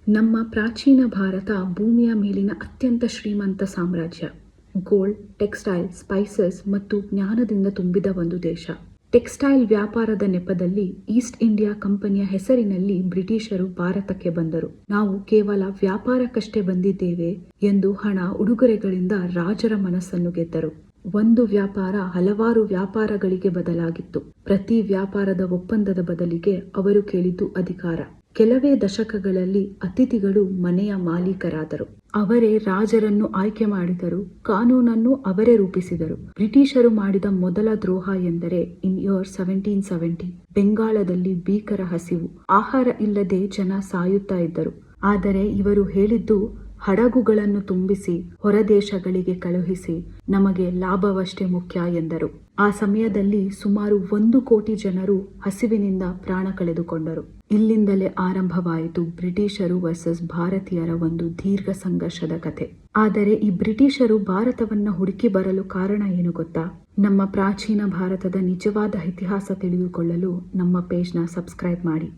ನಮ್ಮ ಪ್ರಾಚೀನ ಭಾರತ ಭೂಮಿಯ ಮೇಲಿನ ಅತ್ಯಂತ ಶ್ರೀಮಂತ ಸಾಮ್ರಾಜ್ಯ. ಗೋಲ್ಡ್, ಟೆಕ್ಸ್ಟೈಲ್, ಸ್ಪೈಸಸ್ ಮತ್ತು ಜ್ಞಾನದಿಂದ ತುಂಬಿದ ಒಂದು ದೇಶ. ಟೆಕ್ಸ್ಟೈಲ್ ವ್ಯಾಪಾರದ ನೆಪದಲ್ಲಿ ಈಸ್ಟ್ ಇಂಡಿಯಾ ಕಂಪನಿಯ ಹೆಸರಿನಲ್ಲಿ ಬ್ರಿಟಿಷರು ಭಾರತಕ್ಕೆ ಬಂದರು. ನಾವು ಕೇವಲ ವ್ಯಾಪಾರಕ್ಕಷ್ಟೇ ಬಂದಿದ್ದೇವೆ ಎಂದು ಹಣ, ಉಡುಗೊರೆಗಳಿಂದ ರಾಜರ ಮನಸ್ಸನ್ನು ಗೆದ್ದರು. ಒಂದು ವ್ಯಾಪಾರ ಹಲವಾರು ವ್ಯಾಪಾರಗಳಿಗೆ ಬದಲಾಗಿತ್ತು. ಪ್ರತಿ ವ್ಯಾಪಾರದ ಒಪ್ಪಂದದ ಬದಲಿಗೆ ಅವರು ಕೇಳಿದ್ದು ಅಧಿಕಾರ. ಕೆಲವೇ ದಶಕಗಳಲ್ಲಿ ಅತಿಥಿಗಳು ಮನೆಯ ಮಾಲೀಕರಾದರು. ಅವರೇ ರಾಜರನ್ನು ಆಯ್ಕೆ ಮಾಡಿದರು, ಕಾನೂನನ್ನು ಅವರೇ ರೂಪಿಸಿದರು. ಬ್ರಿಟಿಷರು ಮಾಡಿದ ಮೊದಲ ದ್ರೋಹ ಎಂದರೆ ಇನ್ ಇಯರ್ 1770 ಬೆಂಗಾಳದಲ್ಲಿ ಭೀಕರ ಹಸಿವು. ಆಹಾರ ಇಲ್ಲದೆ ಜನ ಸಾಯುತ್ತಾ ಇದ್ದರು. ಆದರೆ ಇವರು ಹೇಳಿದ್ದು, ಹಡಗುಗಳನ್ನು ತುಂಬಿಸಿ ಹೊರದೇಶಗಳಿಗೆ ಕಳುಹಿಸಿ, ನಮಗೆ ಲಾಭವಷ್ಟೇ ಮುಖ್ಯ ಎಂದರು. ಆ ಸಮಯದಲ್ಲಿ ಸುಮಾರು 1 ಕೋಟಿ ಜನರು ಹಸಿವಿನಿಂದ ಪ್ರಾಣ ಕಳೆದುಕೊಂಡರು. ಇಲ್ಲಿಂದಲೇ ಆರಂಭವಾಯಿತು ಬ್ರಿಟಿಷರು ವರ್ಸಸ್ ಭಾರತೀಯರ ಒಂದು ದೀರ್ಘ ಸಂಘರ್ಷದ ಕಥೆ. ಆದರೆ ಈ ಬ್ರಿಟಿಷರು ಭಾರತವನ್ನ ಹುಡುಕಿ ಬರಲು ಕಾರಣ ಏನು ಗೊತ್ತಾ? ನಮ್ಮ ಪ್ರಾಚೀನ ಭಾರತದ ನಿಜವಾದ ಇತಿಹಾಸ ತಿಳಿದುಕೊಳ್ಳಲು ನಮ್ಮ ಪೇಜ್ನ ಸಬ್ಸ್ಕ್ರೈಬ್ ಮಾಡಿ.